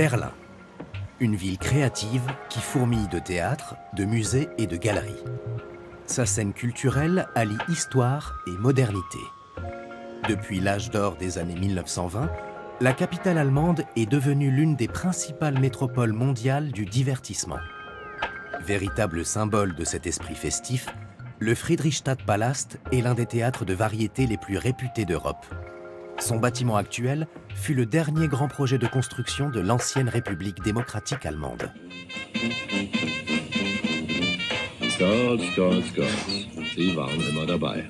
Berlin, une ville créative qui fourmille de théâtres, de musées et de galeries. Sa scène culturelle allie histoire et modernité. Depuis l'âge d'or des années 1920, la capitale allemande est devenue l'une des principales métropoles mondiales du divertissement. Véritable symbole de cet esprit festif, le Friedrichstadtpalast est l'un des théâtres de variété les plus réputés d'Europe. Son bâtiment actuel fut le dernier grand projet de construction de l'ancienne République démocratique allemande. Sie waren immer dabei.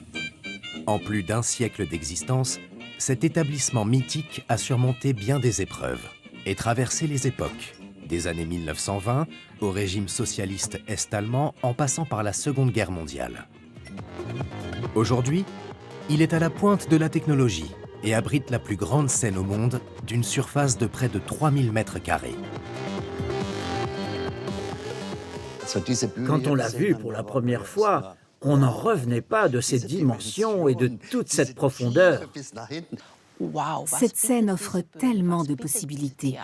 En plus d'un siècle d'existence, cet établissement mythique a surmonté bien des épreuves et traversé les époques, des années 1920 au régime socialiste est-allemand en passant par la Seconde Guerre mondiale. Aujourd'hui, il est à la pointe de la technologie et abrite la plus grande scène au monde d'une surface de près de 3000 mètres carrés. Quand on l'a vu pour la première fois, on n'en revenait pas de ces dimensions et de toute cette profondeur. Cette scène offre tellement de possibilités.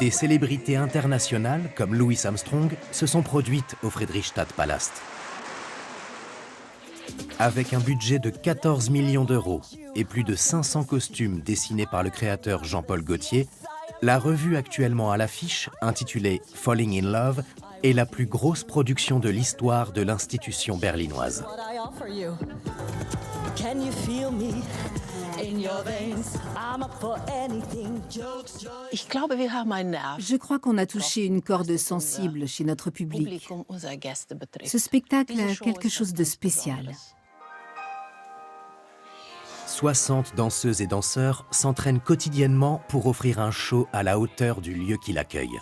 Des célébrités internationales comme Louis Armstrong se sont produites au Friedrichstadtpalast. Avec un budget de 14 millions d'euros et plus de 500 costumes dessinés par le créateur Jean-Paul Gaultier, la revue actuellement à l'affiche, intitulée Falling in Love, est la plus grosse production de l'histoire de l'institution berlinoise. Je crois qu'on a touché une corde sensible chez notre public. Ce spectacle a quelque chose de spécial. 60 danseuses et danseurs s'entraînent quotidiennement pour offrir un show à la hauteur du lieu qui l'accueille.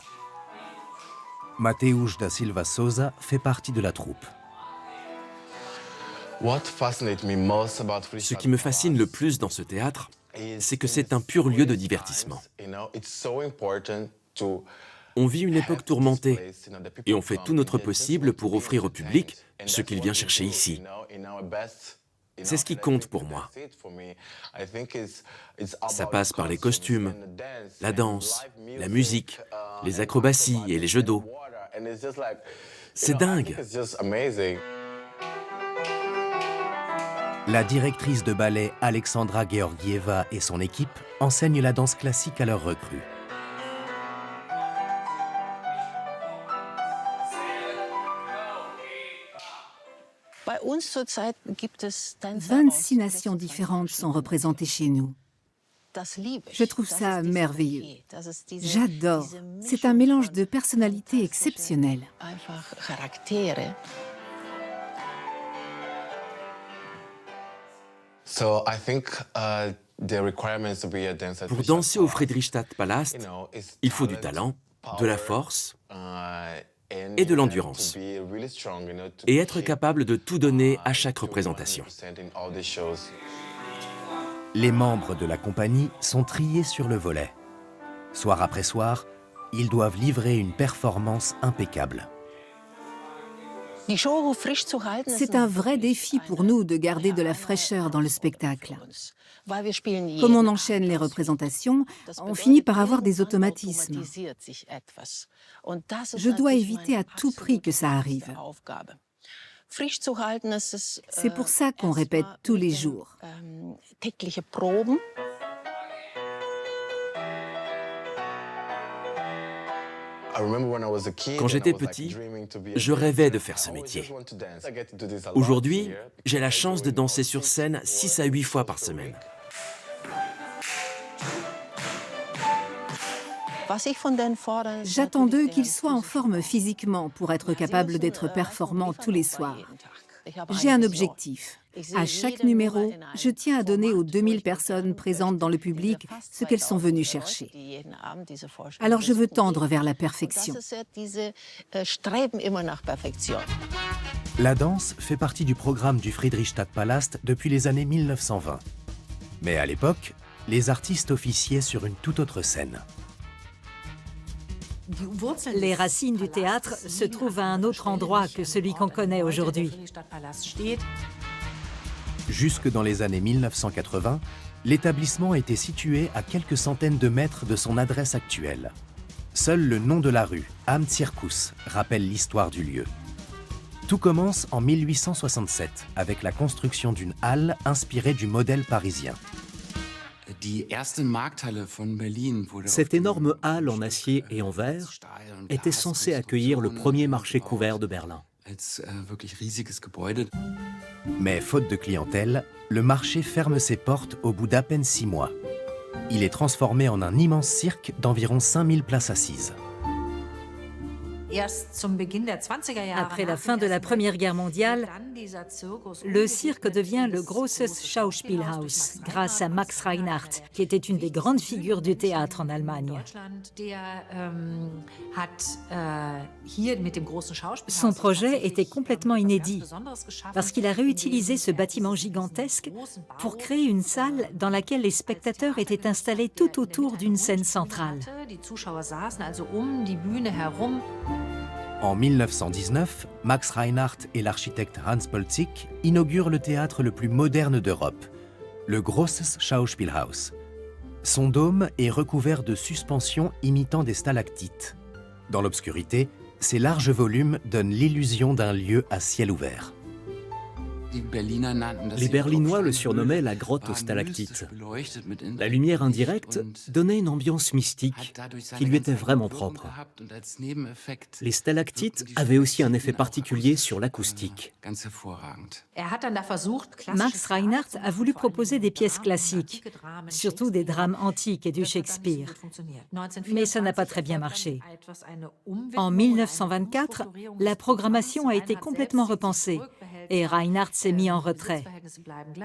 Mateus da Silva Souza fait partie de la troupe. Ce qui me fascine le plus dans ce théâtre, c'est que c'est un pur lieu de divertissement. On vit une époque tourmentée et on fait tout notre possible pour offrir au public ce qu'il vient chercher ici. C'est ce qui compte pour moi. Ça passe par les costumes, la danse, la musique, les acrobaties et les jeux d'eau. C'est dingue. La directrice de ballet Alexandra Georgieva et son équipe enseignent la danse classique à leurs recrues. « 26 nations différentes sont représentées chez nous. Je trouve ça merveilleux. J'adore. C'est un mélange de personnalités exceptionnelles. Pour danser au Friedrichstadtpalast, il faut du talent, de la force et de l'endurance, et être capable de tout donner à chaque représentation. Les membres de la compagnie sont triés sur le volet. Soir après soir, ils doivent livrer une performance impeccable. C'est un vrai défi pour nous de garder de la fraîcheur dans le spectacle. Comme on enchaîne les représentations, on finit par avoir des automatismes. Je dois éviter à tout prix que ça arrive. C'est pour ça qu'on répète tous les jours. Quand j'étais petit, je rêvais de faire ce métier. Aujourd'hui, j'ai la chance de danser sur scène 6 à 8 fois par semaine. J'attends d'eux qu'ils soient en forme physiquement pour être capables d'être performants tous les soirs. J'ai un objectif. À chaque numéro, je tiens à donner aux 2000 personnes présentes dans le public ce qu'elles sont venues chercher. Alors je veux tendre vers la perfection. La danse fait partie du programme du Friedrichstadtpalast depuis les années 1920. Mais à l'époque, les artistes officiaient sur une toute autre scène. Les racines du théâtre se trouvent à un autre endroit que celui qu'on connaît aujourd'hui. Jusque dans les années 1980, l'établissement était situé à quelques centaines de mètres de son adresse actuelle. Seul le nom de la rue, Am Circus, rappelle l'histoire du lieu. Tout commence en 1867 avec la construction d'une halle inspirée du modèle parisien. Cette énorme halle en acier et en verre était censée accueillir le premier marché couvert de Berlin. Mais faute de clientèle, le marché ferme ses portes au bout d'à peine 6 mois. Il est transformé en un immense cirque d'environ 5000 places assises. Après la fin de la Première Guerre mondiale, le cirque devient le Großes Schauspielhaus grâce à Max Reinhardt, qui était une des grandes figures du théâtre en Allemagne. Son projet était complètement inédit parce qu'il a réutilisé ce bâtiment gigantesque pour créer une salle dans laquelle les spectateurs étaient installés tout autour d'une scène centrale. En 1919, Max Reinhardt et l'architecte Hans Polzig inaugurent le théâtre le plus moderne d'Europe, le Großes Schauspielhaus. Son dôme est recouvert de suspensions imitant des stalactites. Dans l'obscurité, ses larges volumes donnent l'illusion d'un lieu à ciel ouvert. Les Berlinois le surnommaient la grotte aux stalactites. La lumière indirecte donnait une ambiance mystique qui lui était vraiment propre. Les stalactites avaient aussi un effet particulier sur l'acoustique. Max Reinhardt a voulu proposer des pièces classiques, surtout des drames antiques et du Shakespeare. Mais ça n'a pas très bien marché. En 1924, la programmation a été complètement repensée et Reinhardt s'est mis en retrait.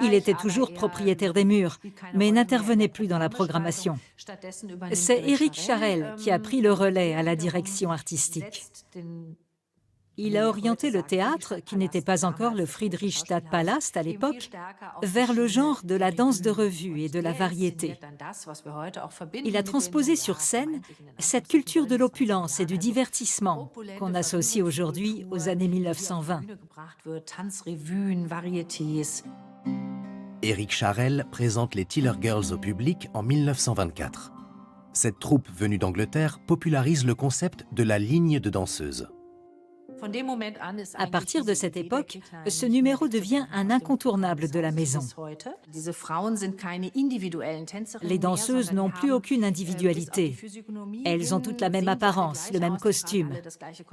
Il était toujours propriétaire des murs, mais n'intervenait plus dans la programmation. C'est Éric Charel qui a pris le relais à la direction artistique. Il a orienté le théâtre, qui n'était pas encore le Friedrichstadtpalast à l'époque, vers le genre de la danse de revue et de la variété. Il a transposé sur scène cette culture de l'opulence et du divertissement qu'on associe aujourd'hui aux années 1920. Éric Charel présente les Tiller Girls au public en 1924. Cette troupe venue d'Angleterre popularise le concept de la ligne de danseuse. À partir de cette époque, ce numéro devient un incontournable de la maison. Les danseuses n'ont plus aucune individualité. Elles ont toutes la même apparence, le même costume.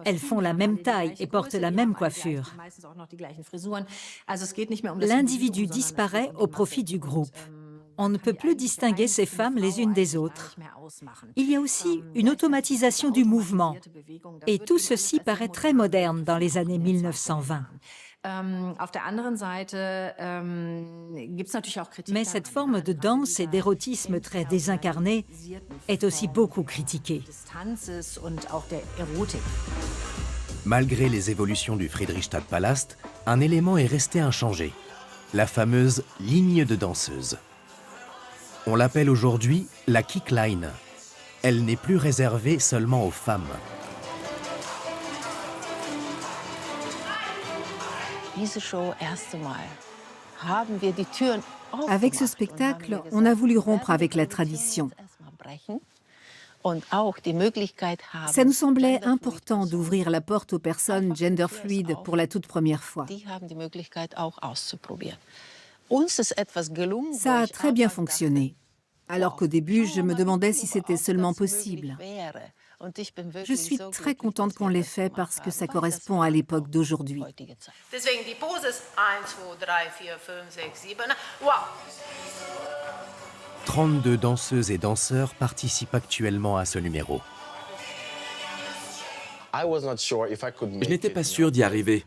Elles font la même taille et portent la même coiffure. L'individu disparaît au profit du groupe. On ne peut plus distinguer ces femmes les unes des autres. Il y a aussi une automatisation du mouvement. Et tout ceci paraît très moderne dans les années 1920. Mais cette forme de danse et d'érotisme très désincarné est aussi beaucoup critiquée. Malgré les évolutions du Friedrichstadtpalast, un élément est resté inchangé, la fameuse ligne de danseuse. On l'appelle aujourd'hui la Kickline. Elle n'est plus réservée seulement aux femmes. Avec ce spectacle, on a voulu rompre avec la tradition. Ça nous semblait important d'ouvrir la porte aux personnes gender-fluides pour la toute première fois. Ça a très bien fonctionné, alors qu'au début, je me demandais si c'était seulement possible. Je suis très contente qu'on l'ait fait parce que ça correspond à l'époque d'aujourd'hui. 32 danseuses et danseurs participent actuellement à ce numéro. Je n'étais pas sûr d'y arriver,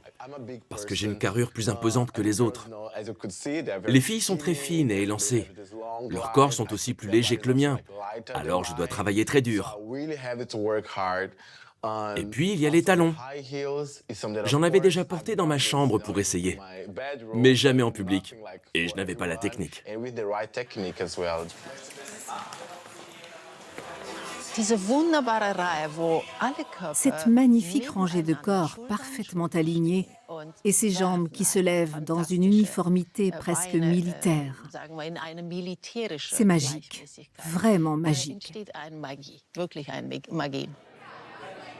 parce que j'ai une carrure plus imposante que les autres. Les filles sont très fines et élancées. Leurs corps sont aussi plus légers que le mien, alors je dois travailler très dur. Et puis, il y a les talons. J'en avais déjà porté dans ma chambre pour essayer, mais jamais en public, et je n'avais pas la technique. Cette magnifique rangée de corps parfaitement alignés Et ses jambes qui se lèvent dans une uniformité presque militaire. C'est magique, vraiment magique.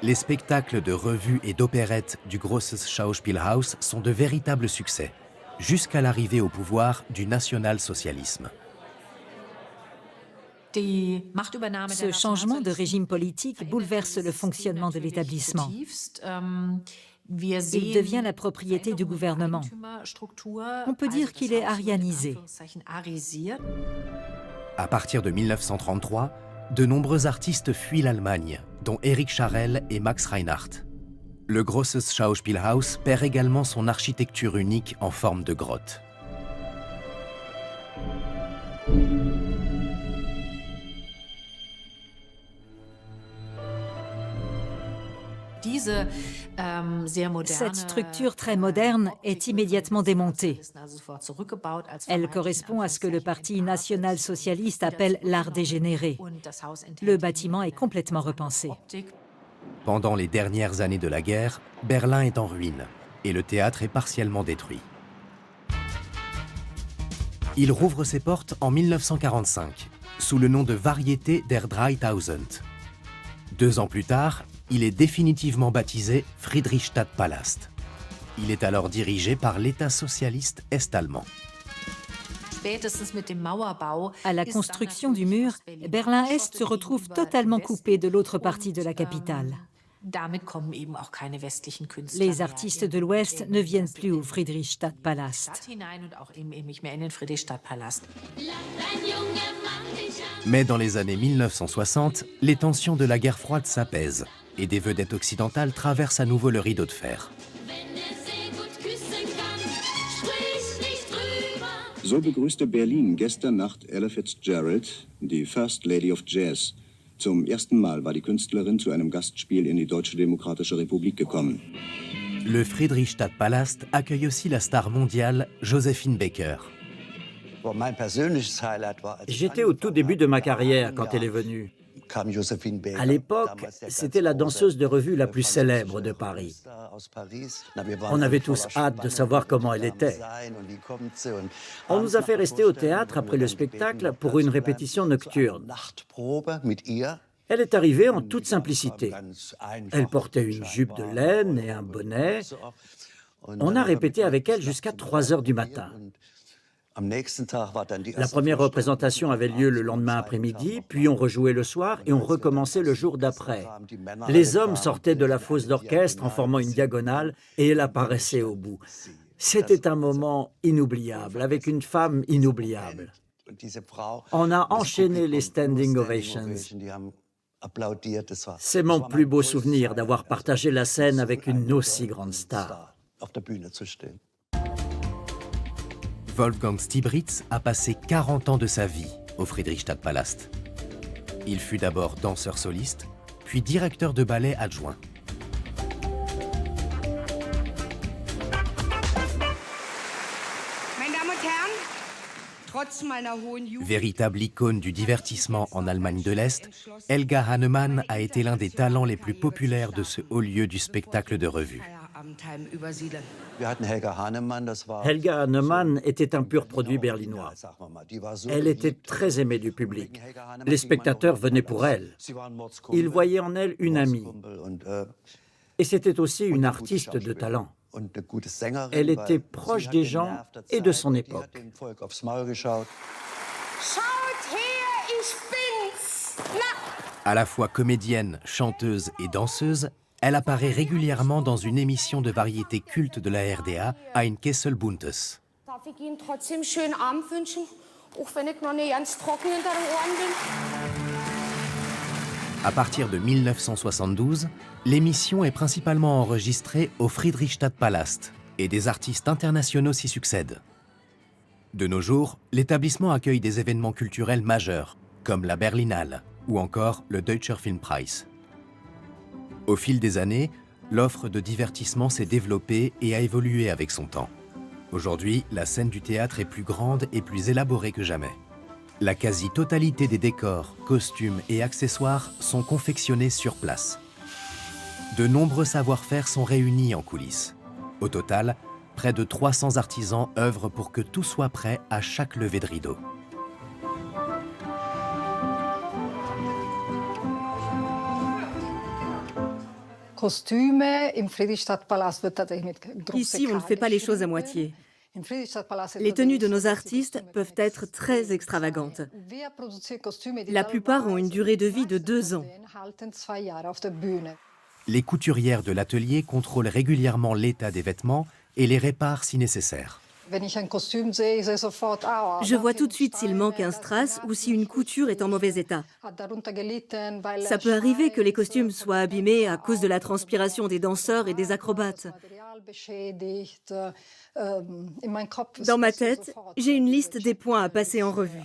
Les spectacles de revue et d'opérette du Großes Schauspielhaus sont de véritables succès, jusqu'à l'arrivée au pouvoir du national-socialisme. Ce changement de régime politique bouleverse le fonctionnement de l'établissement. Il devient la propriété du gouvernement. On peut dire qu'il est arianisé. À partir de 1933, de nombreux artistes fuient l'Allemagne, dont Erich Scharell et Max Reinhardt. Le Großes Schauspielhaus perd également son architecture unique en forme de grotte. Cette structure très moderne est immédiatement démontée. Elle correspond à ce que le Parti national-socialiste appelle l'art dégénéré. Le bâtiment est complètement repensé. Pendant les dernières années de la guerre, Berlin est en ruine et le théâtre est partiellement détruit. Il rouvre ses portes en 1945, sous le nom de Variété der 3000. 2 ans plus tard, il est définitivement baptisé Friedrichstadtpalast. Il est alors dirigé par l'État socialiste est-allemand. À la construction du mur, Berlin-Est se retrouve totalement coupé de l'autre partie de la capitale. Les artistes de l'Ouest ne viennent plus au Friedrichstadtpalast. Mais dans les années 1960, les tensions de la guerre froide s'apaisent et des vedettes occidentales traversent à nouveau le rideau de fer. So begrüßte Berlin gestern Nacht Ella Fitzgerald, die First Lady of Jazz. Zum ersten Mal war die Künstlerin zu einem Gastspiel in die Deutsche Demokratische Republik gekommen. Le Friedrichstadtpalast accueille aussi la star mondiale Joséphine Baker. J'étais au tout début de ma carrière quand elle est venue. À l'époque, c'était la danseuse de revue la plus célèbre de Paris. On avait tous hâte de savoir comment elle était. On nous a fait rester au théâtre après le spectacle pour une répétition nocturne. Elle est arrivée en toute simplicité. Elle portait une jupe de laine et un bonnet. On a répété avec elle jusqu'à 3 heures du matin. La première représentation avait lieu le lendemain après-midi, puis on rejouait le soir et on recommençait le jour d'après. Les hommes sortaient de la fosse d'orchestre en formant une diagonale et elle apparaissait au bout. C'était un moment inoubliable, avec une femme inoubliable. On a enchaîné les standing ovations. C'est mon plus beau souvenir d'avoir partagé la scène avec une aussi grande star. Wolfgang Stiebritz a passé 40 ans de sa vie au Friedrichstadtpalast. Il fut d'abord danseur soliste, puis directeur de ballet adjoint. Véritable icône du divertissement en Allemagne de l'Est, Helga Hannemann a été l'un des talents les plus populaires de ce haut lieu du spectacle de revue. Helga Hannemann était un pur produit berlinois. Elle était très aimée du public. Les spectateurs venaient pour elle. Ils voyaient en elle une amie. Et c'était aussi une artiste de talent. Elle était proche des gens et de son époque. À la fois comédienne, chanteuse et danseuse, elle apparaît régulièrement dans une émission de variété culte de la RDA, Ein Kessel Buntes. Darf ich Ihnen trotzdem schönen Abend wünschen, auch wenn ich noch nicht ganz trocken hinter den Ohren bin? À partir de 1972, l'émission est principalement enregistrée au Friedrichstadtpalast et des artistes internationaux s'y succèdent. De nos jours, l'établissement accueille des événements culturels majeurs, comme la Berlinale ou encore le Deutscher Filmpreis. Au fil des années, l'offre de divertissement s'est développée et a évolué avec son temps. Aujourd'hui, la scène du théâtre est plus grande et plus élaborée que jamais. La quasi-totalité des décors, costumes et accessoires sont confectionnés sur place. De nombreux savoir-faire sont réunis en coulisses. Au total, près de 300 artisans œuvrent pour que tout soit prêt à chaque levée de rideau. Ici, on ne fait pas les choses à moitié. Les tenues de nos artistes peuvent être très extravagantes. La plupart ont une durée de vie de 2 ans. Les couturières de l'atelier contrôlent régulièrement l'état des vêtements et les réparent si nécessaire. Je vois tout de suite s'il manque un strass ou si une couture est en mauvais état. Ça peut arriver que les costumes soient abîmés à cause de la transpiration des danseurs et des acrobates. Dans ma tête, j'ai une liste des points à passer en revue.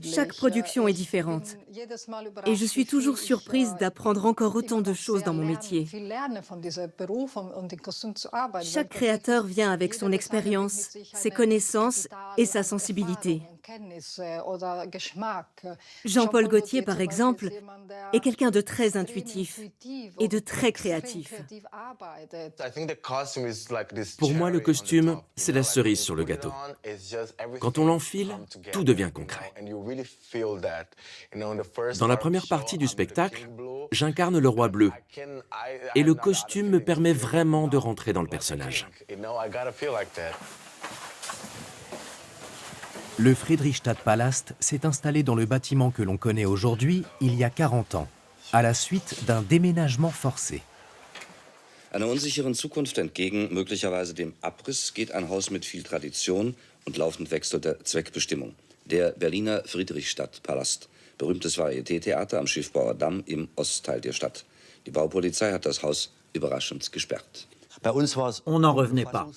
Chaque production est différente. Et je suis toujours surprise d'apprendre encore autant de choses dans mon métier. Chaque créateur vient avec son expérience, ses connaissances et sa sensibilité. Jean-Paul Gaultier, par exemple, est quelqu'un de très intuitif et de très créatif. Pour moi, le costume, c'est la cerise sur le gâteau. Quand on l'enfile, tout devient concret. Dans la première partie du spectacle, j'incarne le roi bleu. Et le costume me permet vraiment de rentrer dans le personnage. Le Friedrichstadtpalast s'est installé dans le bâtiment que l'on connaît aujourd'hui il y a 40 ans, à la suite d'un déménagement forcé. Einer unsicheren Zukunft entgegen, möglicherweise dem Abriss, geht ein Haus mit viel Tradition und laufend wechselnder Zweckbestimmung. Der Berliner Friedrichstadtpalast, berühmtes Varieté-Theater am Schiffbauer Damm im Ostteil der Stadt. Die Baupolizei hat das Haus überraschend gesperrt. On n'en revenait pas.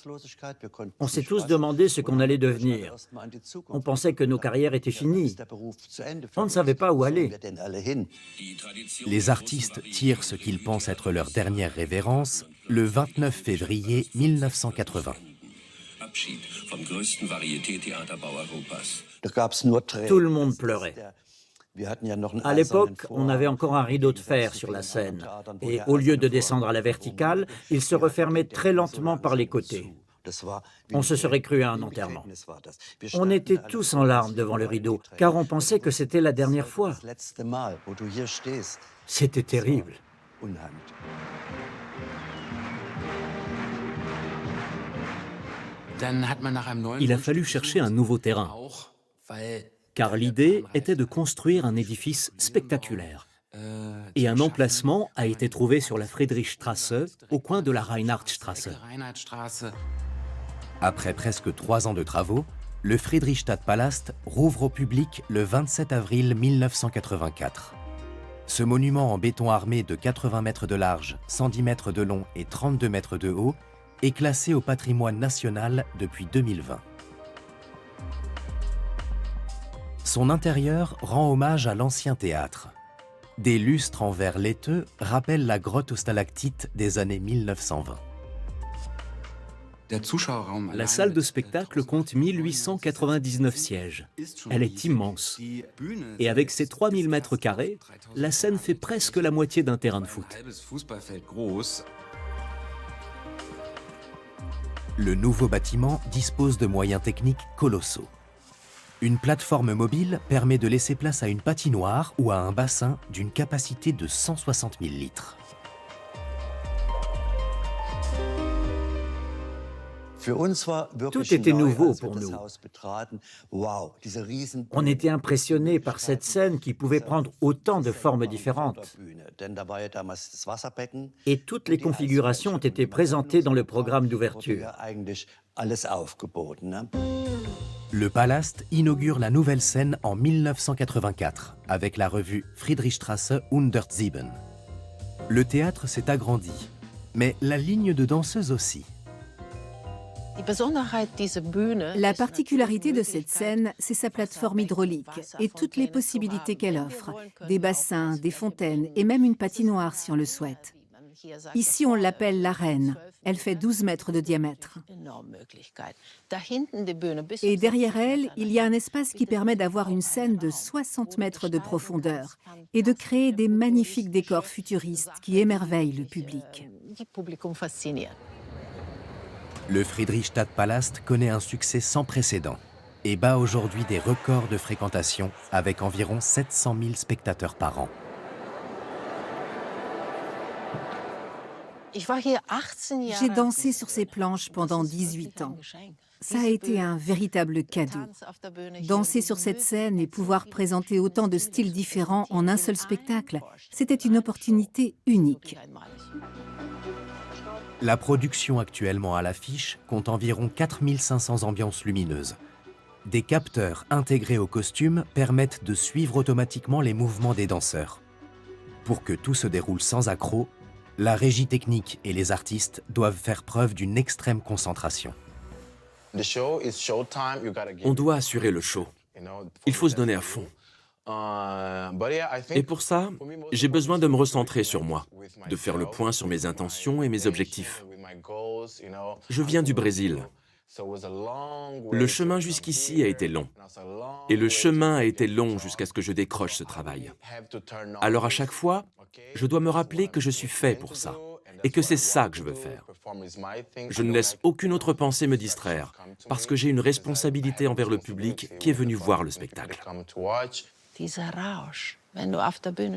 On s'est tous demandé ce qu'on allait devenir. On pensait que nos carrières étaient finies. On ne savait pas où aller. Les artistes tirent ce qu'ils pensent être leur dernière révérence le 29 février 1980. Tout le monde pleurait. À l'époque, on avait encore un rideau de fer sur la scène, et au lieu de descendre à la verticale, il se refermait très lentement par les côtés. On se serait cru à un enterrement. On était tous en larmes devant le rideau, car on pensait que c'était la dernière fois. C'était terrible. Il a fallu chercher un nouveau terrain, car l'idée était de construire un édifice spectaculaire. Et un emplacement a été trouvé sur la Friedrichstrasse, au coin de la Reinhardtstrasse. Après presque 3 ans de travaux, le Friedrichstadtpalast rouvre au public le 27 avril 1984. Ce monument en béton armé de 80 mètres de large, 110 mètres de long et 32 mètres de haut est classé au patrimoine national depuis 2020. Son intérieur rend hommage à l'ancien théâtre. Des lustres en verre laiteux rappellent la grotte aux stalactites des années 1920. La salle de spectacle compte 1899 sièges. Elle est immense. Et avec ses 3000 mètres carrés, la scène fait presque la moitié d'un terrain de foot. Le nouveau bâtiment dispose de moyens techniques colossaux. Une plateforme mobile permet de laisser place à une patinoire ou à un bassin d'une capacité de 160 000 litres. Tout était nouveau pour nous. On était impressionnés par cette scène qui pouvait prendre autant de formes différentes. Et toutes les configurations ont été présentées dans le programme d'ouverture. Le Palast inaugure la nouvelle scène en 1984 avec la revue Friedrichstrasse 107. Le théâtre s'est agrandi, mais la ligne de danseuses aussi. La particularité de cette scène, c'est sa plateforme hydraulique et toutes les possibilités qu'elle offre. Des bassins, des fontaines et même une patinoire si on le souhaite. Ici, on l'appelle l'arène. Elle fait 12 mètres de diamètre. Et derrière elle, il y a un espace qui permet d'avoir une scène de 60 mètres de profondeur et de créer des magnifiques décors futuristes qui émerveillent le public. Le Friedrichstadtpalast connaît un succès sans précédent et bat aujourd'hui des records de fréquentation avec environ 700 000 spectateurs par an. J'ai dansé sur ces planches pendant 18 ans. Ça a été un véritable cadeau. Danser sur cette scène et pouvoir présenter autant de styles différents en un seul spectacle, c'était une opportunité unique. La production actuellement à l'affiche compte environ 4500 ambiances lumineuses. Des capteurs intégrés au costume permettent de suivre automatiquement les mouvements des danseurs. Pour que tout se déroule sans accroc, la régie technique et les artistes doivent faire preuve d'une extrême concentration. On doit assurer le show. Il faut se donner à fond. Et pour ça, j'ai besoin de me recentrer sur moi, de faire le point sur mes intentions et mes objectifs. Je viens du Brésil. Le chemin jusqu'ici a été long. Et le chemin a été long jusqu'à ce que je décroche ce travail. Alors à chaque fois, je dois me rappeler que je suis fait pour ça et que c'est ça que je veux faire. Je ne laisse aucune autre pensée me distraire parce que j'ai une responsabilité envers le public qui est venu voir le spectacle.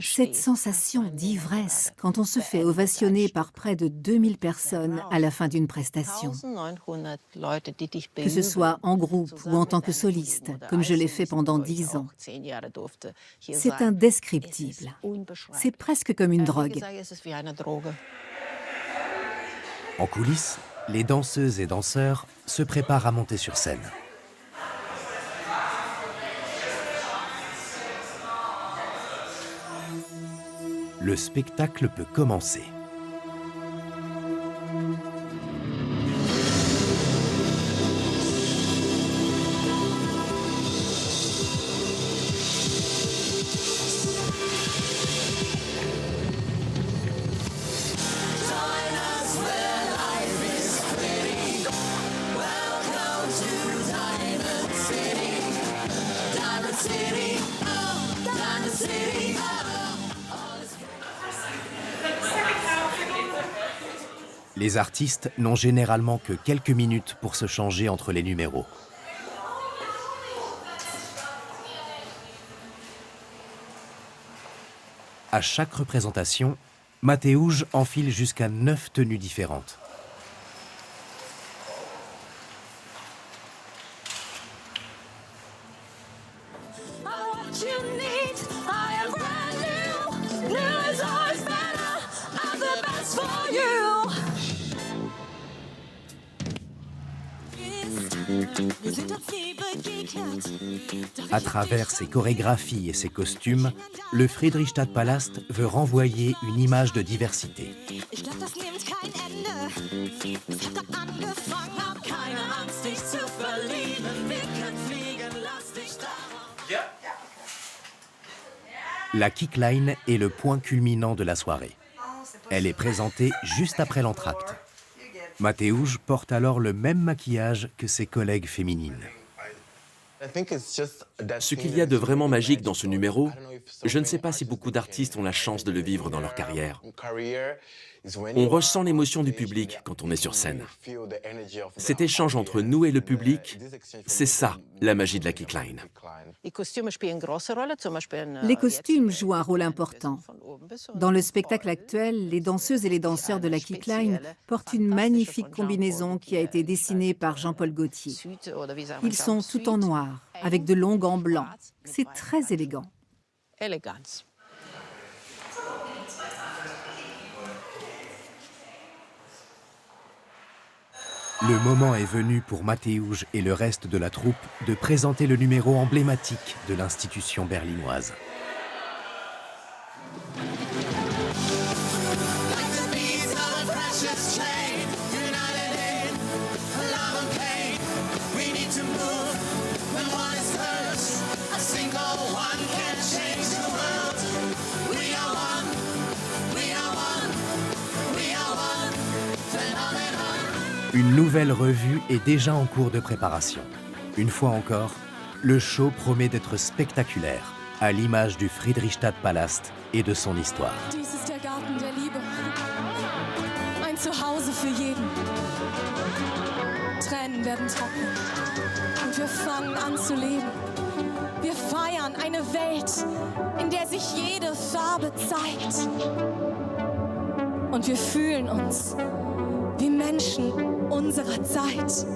Cette sensation d'ivresse quand on se fait ovationner par près de 2000 personnes à la fin d'une prestation. Que ce soit en groupe ou en tant que soliste, comme je l'ai fait pendant 10 ans. C'est indescriptible. C'est presque comme une drogue. En coulisses, les danseuses et danseurs se préparent à monter sur scène. Le spectacle peut commencer. Les artistes n'ont généralement que quelques minutes pour se changer entre les numéros. À chaque représentation, Mateusz enfile jusqu'à 9 tenues différentes. À travers ses chorégraphies et ses costumes, le Friedrichstadtpalast veut renvoyer une image de diversité. La kickline est le point culminant de la soirée. Elle est présentée juste après l'entracte. Mateusz porte alors le même maquillage que ses collègues féminines. Ce qu'il y a de vraiment magique dans ce numéro, je ne sais pas si beaucoup d'artistes ont la chance de le vivre dans leur carrière. On ressent l'émotion du public quand on est sur scène. Cet échange entre nous et le public, c'est ça, la magie de la kickline. Les costumes jouent un rôle important. Dans le spectacle actuel, les danseuses et les danseurs de la kickline portent une magnifique combinaison qui a été dessinée par Jean-Paul Gaultier. Ils sont tout en noir, avec de longs gants blancs. C'est très élégant. Le moment est venu pour Mateusz et le reste de la troupe de présenter le numéro emblématique de l'institution berlinoise. Une nouvelle revue est déjà en cours de préparation. Une fois encore, le show promet d'être spectaculaire, à l'image du Friedrichstadtpalast et de son histoire. Dies ist der Garten der Liebe. Ein Zuhause für jeden. Tränen werden trocknen und wir fangen an zu leben. Wir feiern eine Welt, in der sich jede Farbe zeigt. Und wir fühlen uns wie Menschen unserer Zeit.